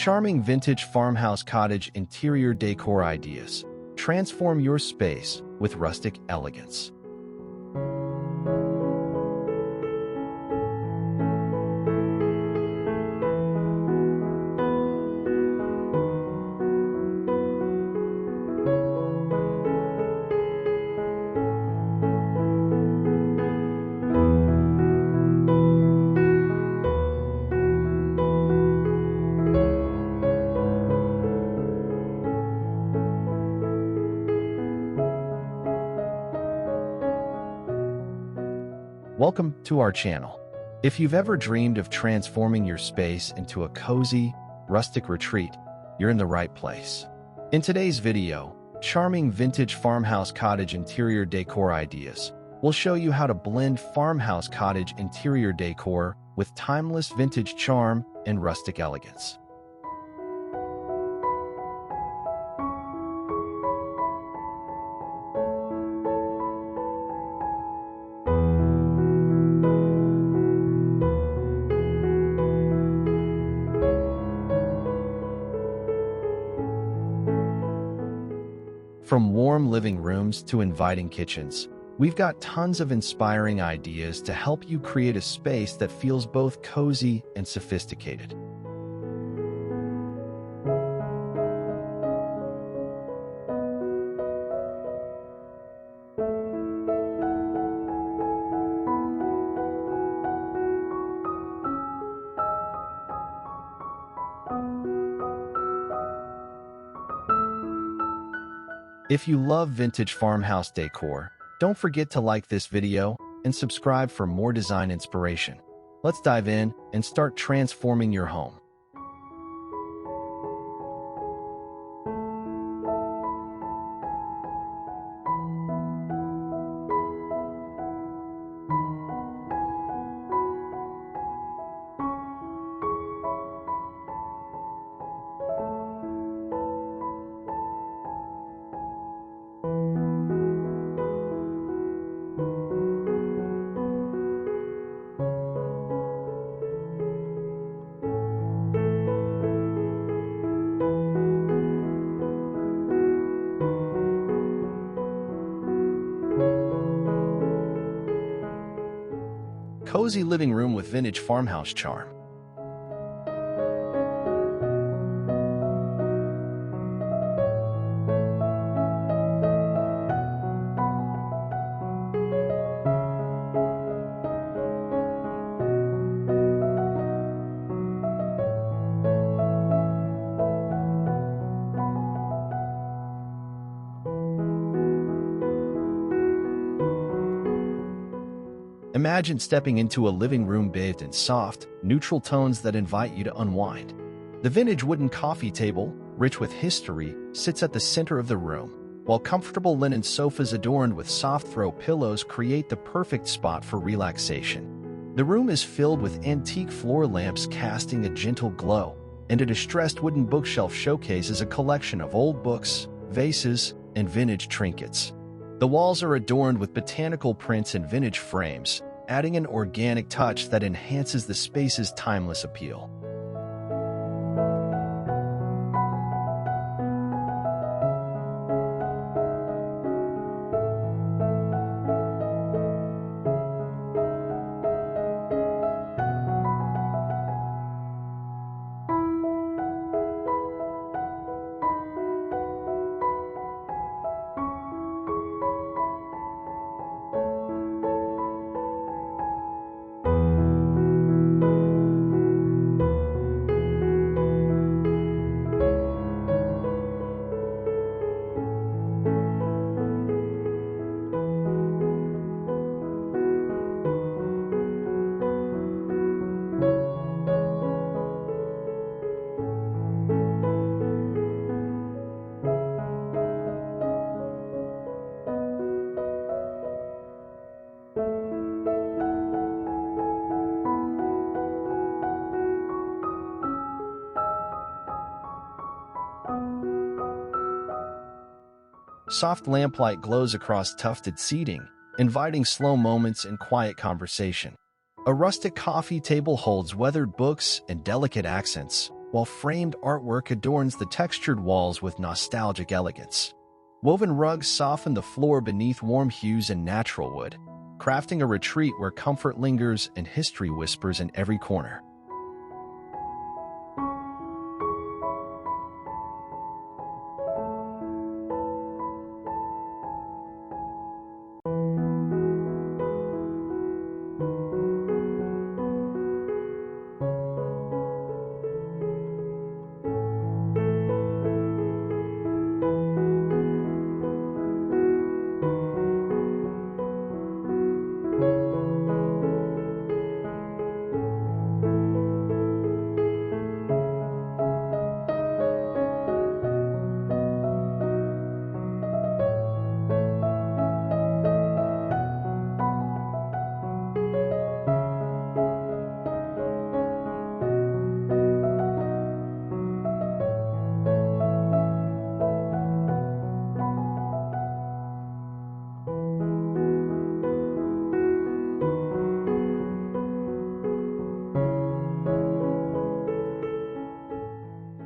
Charming vintage farmhouse cottage interior decor ideas. Transform your space with rustic elegance. Welcome to our channel. If you've ever dreamed of transforming your space into a cozy, rustic retreat, you're in the right place. In today's video, charming vintage farmhouse cottage interior decor ideas. We'll show you how to blend farmhouse cottage interior decor with timeless vintage charm and rustic elegance. From warm living rooms to inviting kitchens, we've got tons of inspiring ideas to help you create a space that feels both cozy and sophisticated. If you love vintage farmhouse decor, don't forget to like this video and subscribe for more design inspiration. Let's dive in and start transforming your home. Cozy living room with vintage farmhouse charm. Imagine stepping into a living room bathed in soft, neutral tones that invite you to unwind. The vintage wooden coffee table, rich with history, sits at the center of the room, while comfortable linen sofas adorned with soft throw pillows create the perfect spot for relaxation. The room is filled with antique floor lamps casting a gentle glow, and a distressed wooden bookshelf showcases a collection of old books, vases, and vintage trinkets. The walls are adorned with botanical prints and vintage frames, adding an organic touch that enhances the space's timeless appeal. Soft lamplight glows across tufted seating, inviting slow moments and quiet conversation. A rustic coffee table holds weathered books and delicate accents, while framed artwork adorns the textured walls with nostalgic elegance. Woven rugs soften the floor beneath warm hues and natural wood, crafting a retreat where comfort lingers and history whispers in every corner.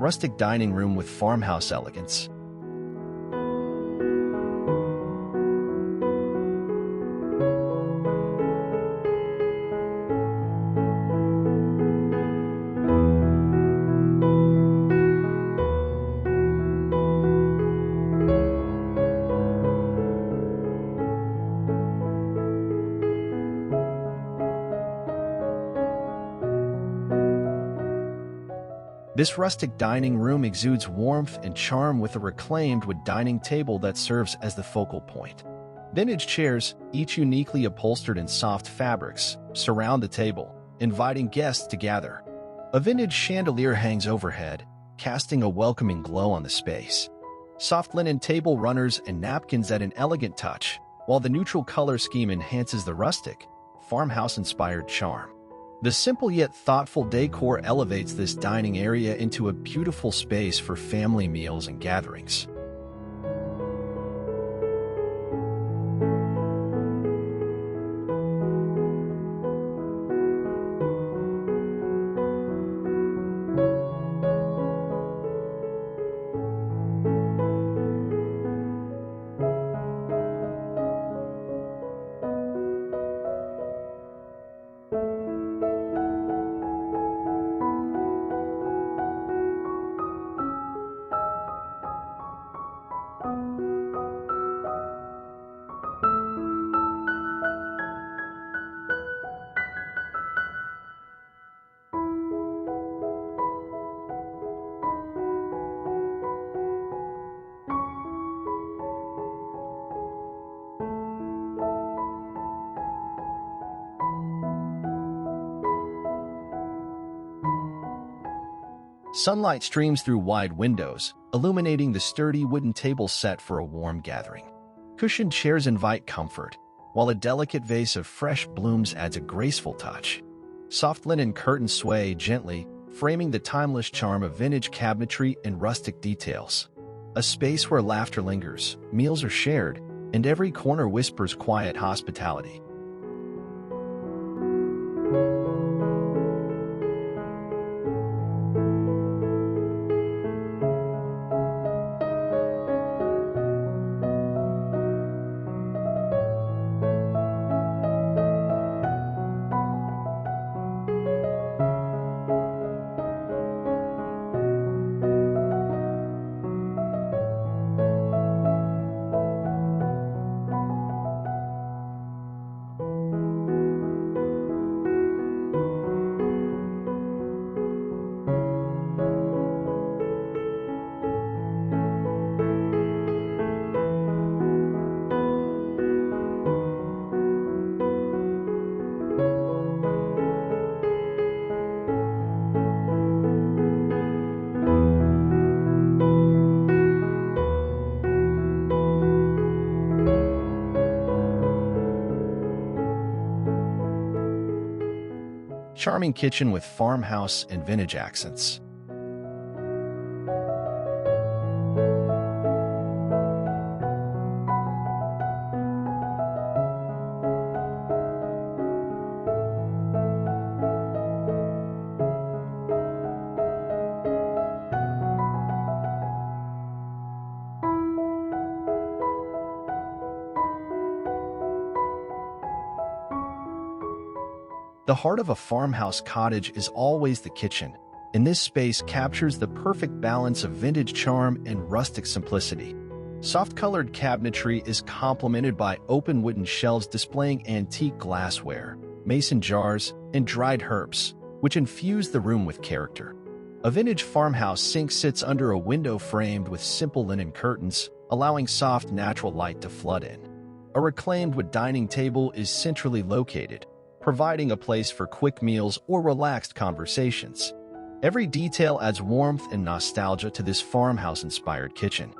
Rustic dining room with farmhouse elegance. This rustic dining room exudes warmth and charm with a reclaimed wood dining table that serves as the focal point. Vintage chairs, each uniquely upholstered in soft fabrics, surround the table, inviting guests to gather. A vintage chandelier hangs overhead, casting a welcoming glow on the space. Soft linen table runners and napkins add an elegant touch, while the neutral color scheme enhances the rustic, farmhouse-inspired charm. The simple yet thoughtful decor elevates this dining area into a beautiful space for family meals and gatherings. Sunlight streams through wide windows, illuminating the sturdy wooden table set for a warm gathering. Cushioned chairs invite comfort, while a delicate vase of fresh blooms adds a graceful touch. Soft linen curtains sway gently, framing the timeless charm of vintage cabinetry and rustic details. A space where laughter lingers, meals are shared, and every corner whispers quiet hospitality. Charming kitchen with farmhouse and vintage accents. The heart of a farmhouse cottage is always the kitchen, and this space captures the perfect balance of vintage charm and rustic simplicity. Soft-colored cabinetry is complemented by open wooden shelves displaying antique glassware, mason jars, and dried herbs, which infuse the room with character. A vintage farmhouse sink sits under a window framed with simple linen curtains, allowing soft, natural light to flood in. A reclaimed wood dining table is centrally located, providing a place for quick meals or relaxed conversations. Every detail adds warmth and nostalgia to this farmhouse-inspired kitchen.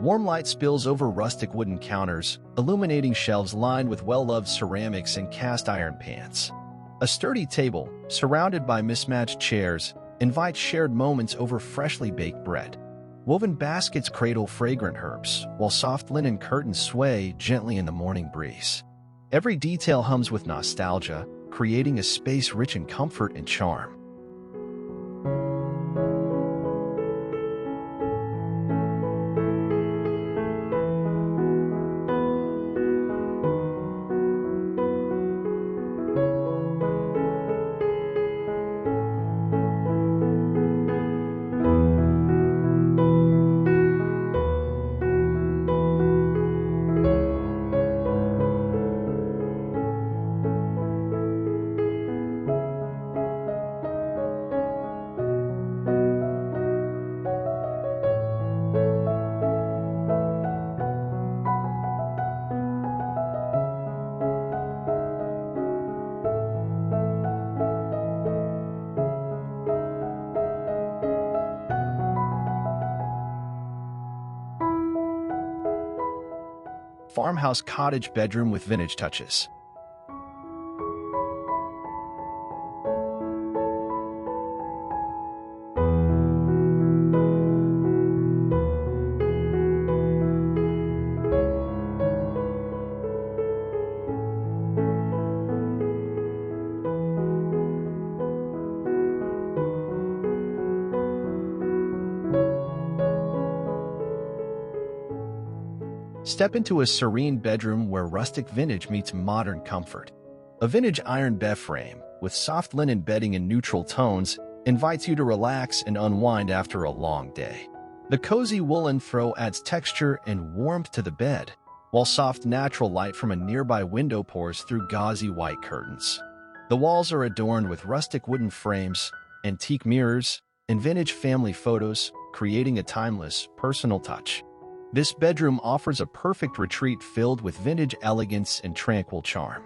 Warm light spills over rustic wooden counters, illuminating shelves lined with well-loved ceramics and cast-iron pans. A sturdy table, surrounded by mismatched chairs, invites shared moments over freshly baked bread. Woven baskets cradle fragrant herbs, while soft linen curtains sway gently in the morning breeze. Every detail hums with nostalgia, creating a space rich in comfort and charm. Farmhouse cottage bedroom with vintage touches. Step into a serene bedroom where rustic vintage meets modern comfort. A vintage iron bed frame, with soft linen bedding in neutral tones, invites you to relax and unwind after a long day. The cozy woolen throw adds texture and warmth to the bed, while soft natural light from a nearby window pours through gauzy white curtains. The walls are adorned with rustic wooden frames, antique mirrors, and vintage family photos, creating a timeless, personal touch. This bedroom offers a perfect retreat filled with vintage elegance and tranquil charm.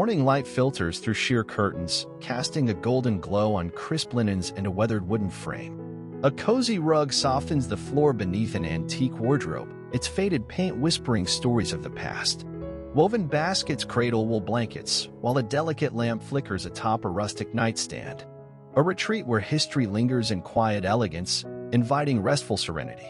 Morning light filters through sheer curtains, casting a golden glow on crisp linens and a weathered wooden frame. A cozy rug softens the floor beneath an antique wardrobe, its faded paint whispering stories of the past. Woven baskets cradle wool blankets, while a delicate lamp flickers atop a rustic nightstand. A retreat where history lingers in quiet elegance, inviting restful serenity.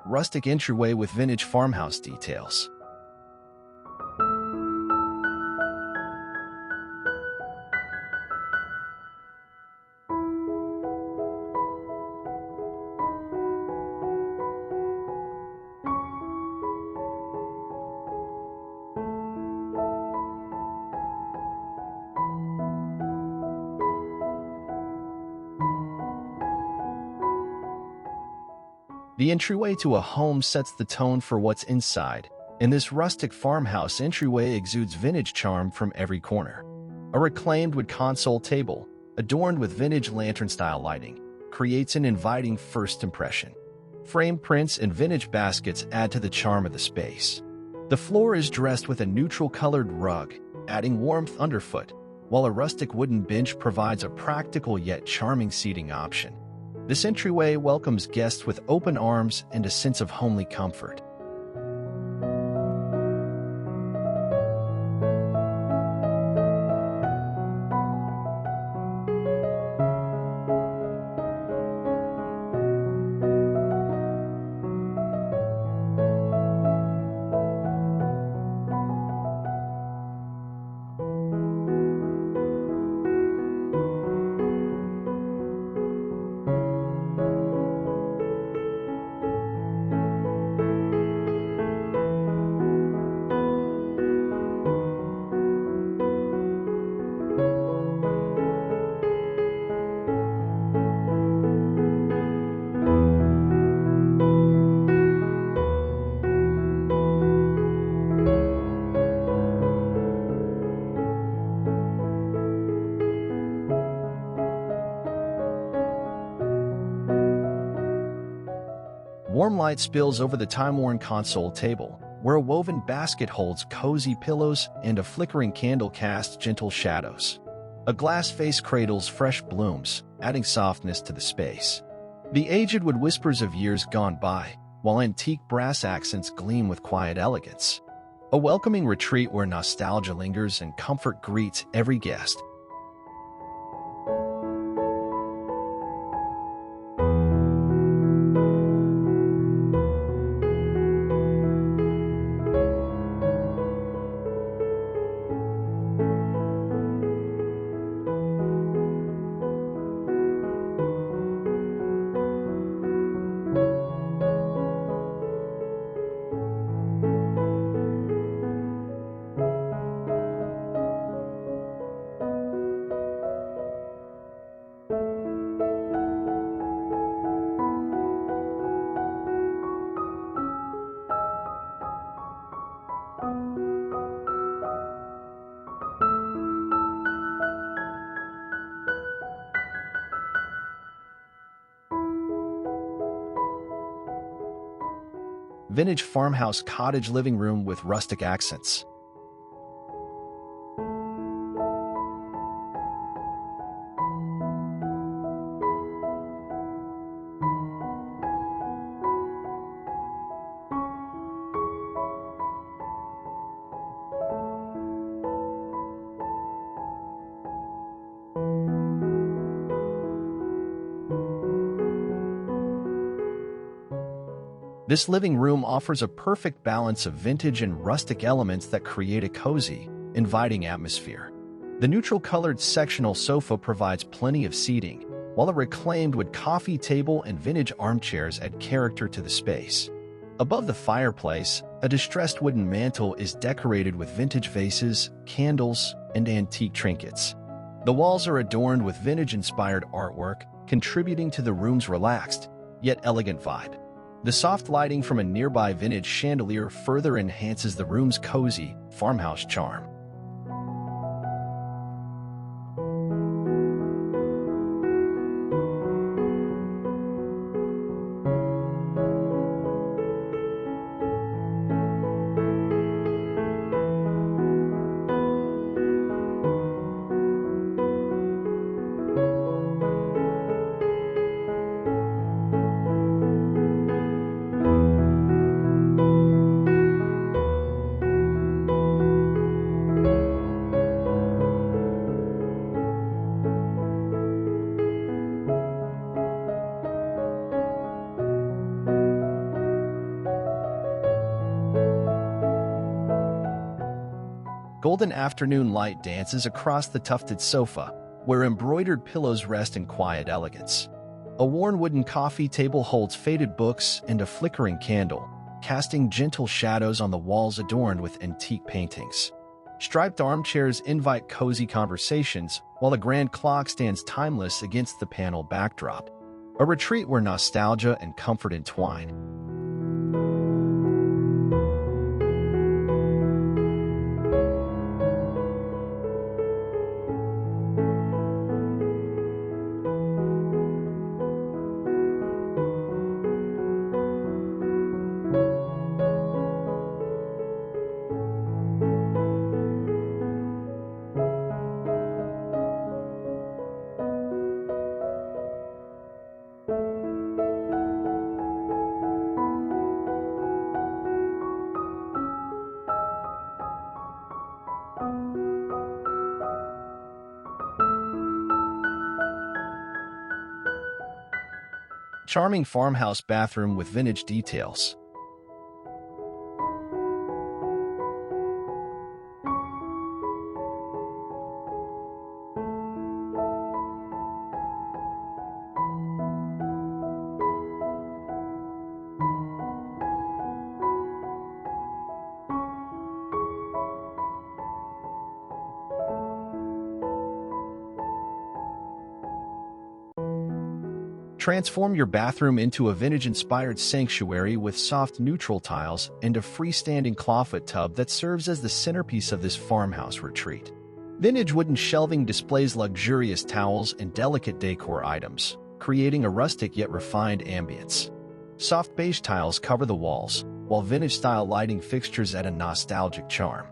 Rustic entryway with vintage farmhouse details. The entryway to a home sets the tone for what's inside, and this rustic farmhouse entryway exudes vintage charm from every corner. A reclaimed wood console table, adorned with vintage lantern-style lighting, creates an inviting first impression. Frame prints and vintage baskets add to the charm of the space. The floor is dressed with a neutral-colored rug, adding warmth underfoot, while a rustic wooden bench provides a practical yet charming seating option. This entryway welcomes guests with open arms and a sense of homely comfort. Warm light spills over the time-worn console table, where a woven basket holds cozy pillows and a flickering candle casts gentle shadows. A glass vase cradles fresh blooms, adding softness to the space. The aged wood whispers of years gone by, while antique brass accents gleam with quiet elegance. A welcoming retreat where nostalgia lingers and comfort greets every guest. Vintage farmhouse cottage living room with rustic accents. This living room offers a perfect balance of vintage and rustic elements that create a cozy, inviting atmosphere. The neutral-colored sectional sofa provides plenty of seating, while a reclaimed wood coffee table and vintage armchairs add character to the space. Above the fireplace, a distressed wooden mantel is decorated with vintage vases, candles, and antique trinkets. The walls are adorned with vintage-inspired artwork, contributing to the room's relaxed, yet elegant vibe. The soft lighting from a nearby vintage chandelier further enhances the room's cozy, farmhouse charm. Golden afternoon light dances across the tufted sofa, where embroidered pillows rest in quiet elegance. A worn wooden coffee table holds faded books and a flickering candle, casting gentle shadows on the walls adorned with antique paintings. Striped armchairs invite cozy conversations, while a grand clock stands timeless against the panel backdrop. A retreat where nostalgia and comfort entwine. Charming farmhouse bathroom with vintage details. Transform your bathroom into a vintage-inspired sanctuary with soft neutral tiles and a freestanding clawfoot tub that serves as the centerpiece of this farmhouse retreat. Vintage wooden shelving displays luxurious towels and delicate decor items, creating a rustic yet refined ambience. Soft beige tiles cover the walls, while vintage-style lighting fixtures add a nostalgic charm.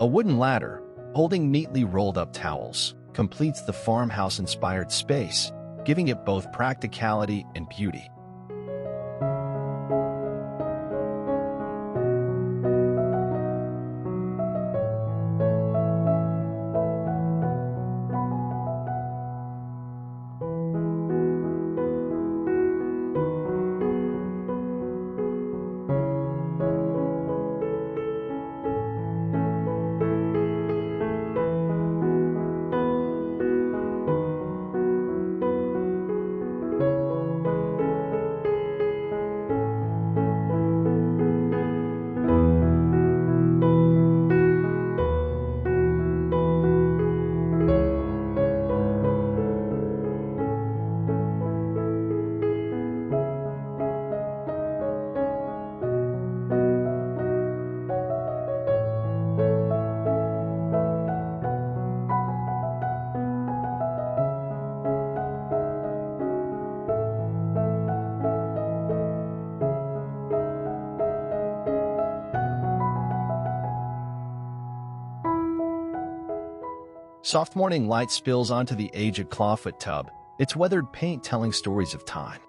A wooden ladder, holding neatly rolled-up towels, completes the farmhouse-inspired space, giving it both practicality and beauty. Soft morning light spills onto the aged clawfoot tub, its weathered paint telling stories of time.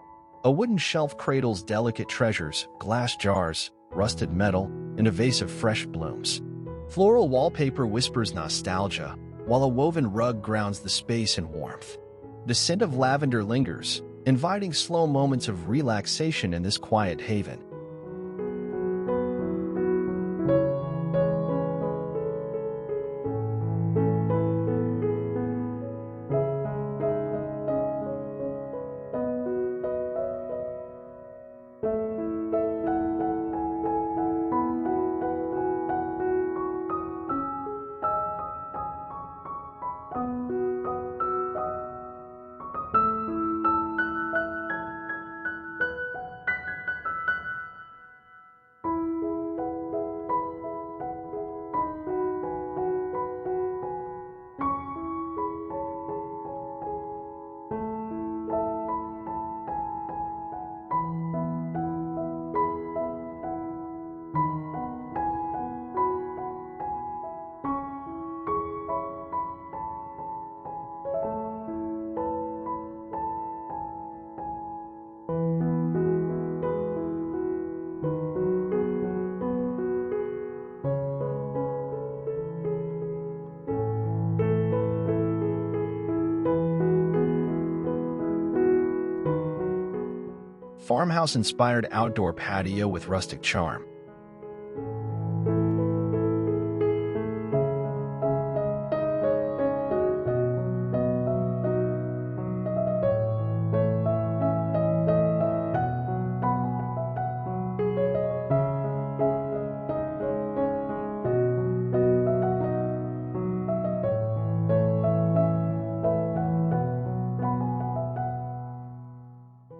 A wooden shelf cradles delicate treasures, glass jars, rusted metal, and a vase of fresh blooms. Floral wallpaper whispers nostalgia, while a woven rug grounds the space in warmth. The scent of lavender lingers, inviting slow moments of relaxation in this quiet haven. farmhouse-inspired outdoor patio with rustic charm.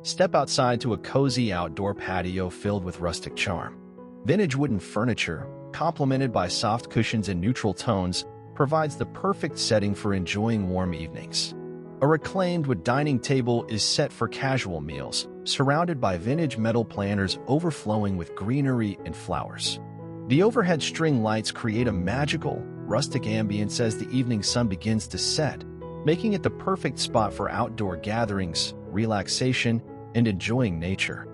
Step outside to a cozy outdoor patio filled with rustic charm. Vintage wooden furniture, complemented by soft cushions and neutral tones, provides the perfect setting for enjoying warm evenings. A reclaimed wood dining table is set for casual meals, surrounded by vintage metal planters overflowing with greenery and flowers. The overhead string lights create a magical, rustic ambience as the evening sun begins to set, making it the perfect spot for outdoor gatherings, relaxation, and enjoying nature.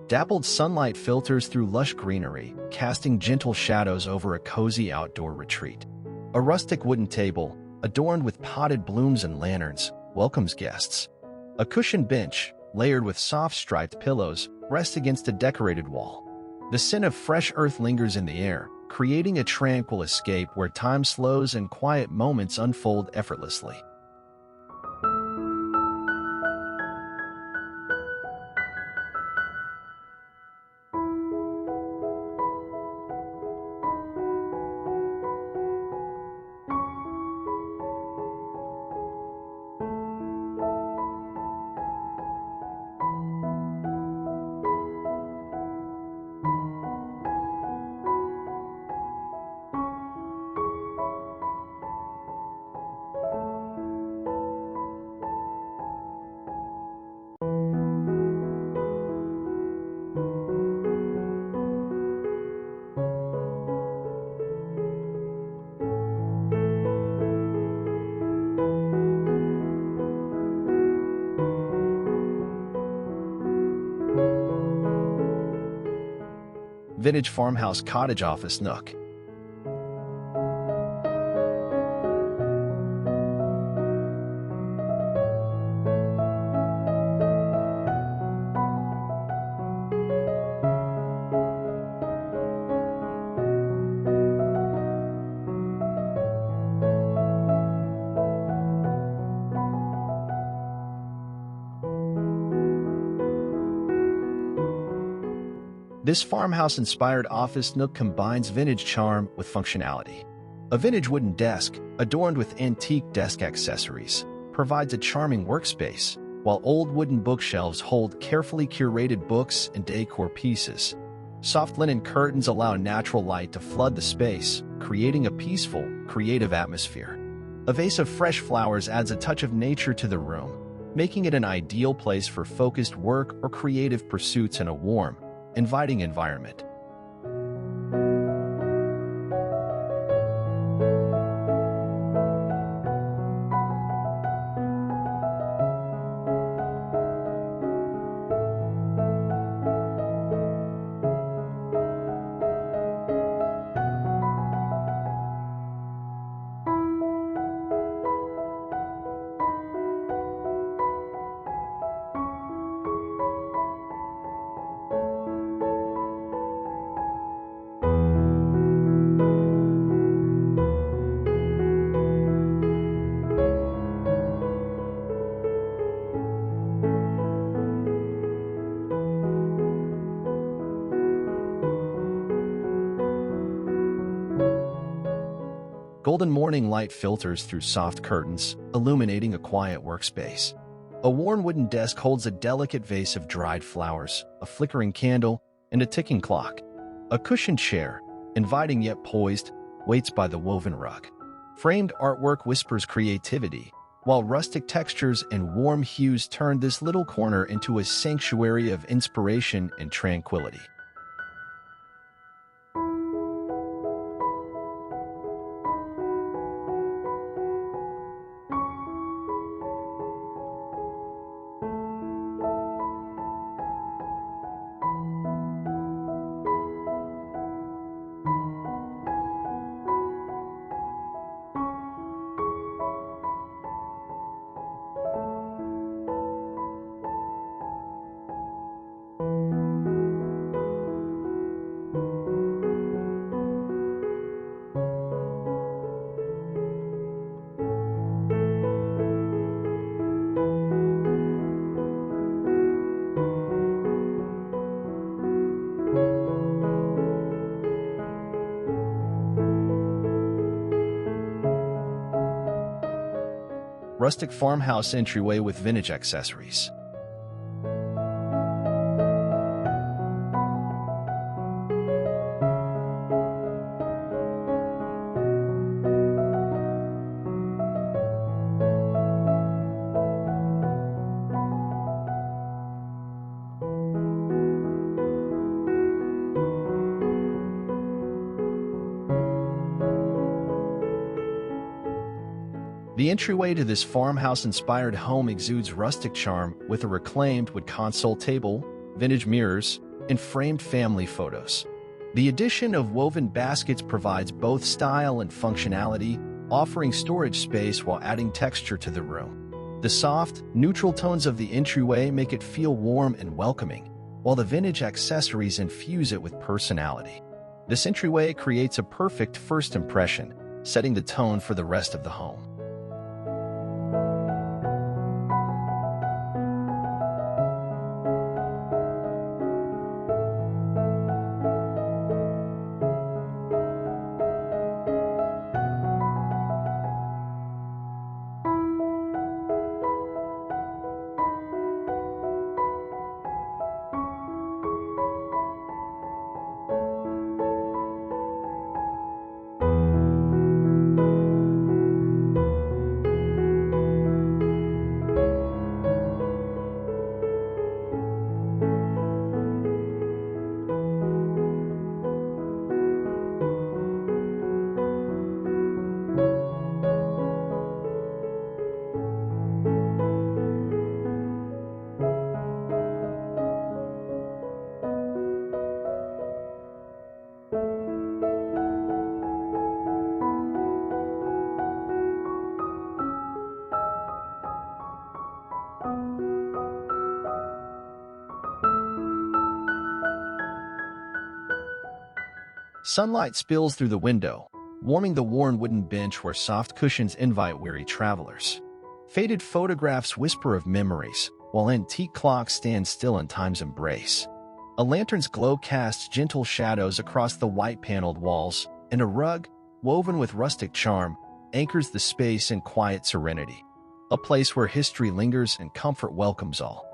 Dappled sunlight filters through lush greenery, casting gentle shadows over a cozy outdoor retreat. A rustic wooden table, adorned with potted blooms and lanterns, welcomes guests. A cushioned bench, layered with soft striped pillows, rests against a decorated wall. The scent of fresh earth lingers in the air, creating a tranquil escape where time slows and quiet moments unfold effortlessly. Vintage Farmhouse Cottage Office Nook. This farmhouse-inspired office nook combines vintage charm with functionality. A vintage wooden desk, adorned with antique desk accessories, provides a charming workspace, while old wooden bookshelves hold carefully curated books and decor pieces. Soft linen curtains allow natural light to flood the space, creating a peaceful, creative atmosphere. A vase of fresh flowers adds a touch of nature to the room, making it an ideal place for focused work or creative pursuits in a warm, inviting environment. Golden morning light filters through soft curtains, illuminating a quiet workspace. A worn wooden desk holds a delicate vase of dried flowers, a flickering candle, and a ticking clock. A cushioned chair, inviting yet poised, waits by the woven rug. Framed artwork whispers creativity, while rustic textures and warm hues turn this little corner into a sanctuary of inspiration and tranquility. Rustic farmhouse entryway with vintage accessories. The entryway to this farmhouse-inspired home exudes rustic charm with a reclaimed wood console table, vintage mirrors, and framed family photos. The addition of woven baskets provides both style and functionality, offering storage space while adding texture to the room. The soft, neutral tones of the entryway make it feel warm and welcoming, while the vintage accessories infuse it with personality. This entryway creates a perfect first impression, setting the tone for the rest of the home. Sunlight spills through the window, warming the worn wooden bench where soft cushions invite weary travelers. Faded photographs whisper of memories, while antique clocks stand still in time's embrace. A lantern's glow casts gentle shadows across the white-paneled walls, and a rug, woven with rustic charm, anchors the space in quiet serenity. A place where history lingers and comfort welcomes all.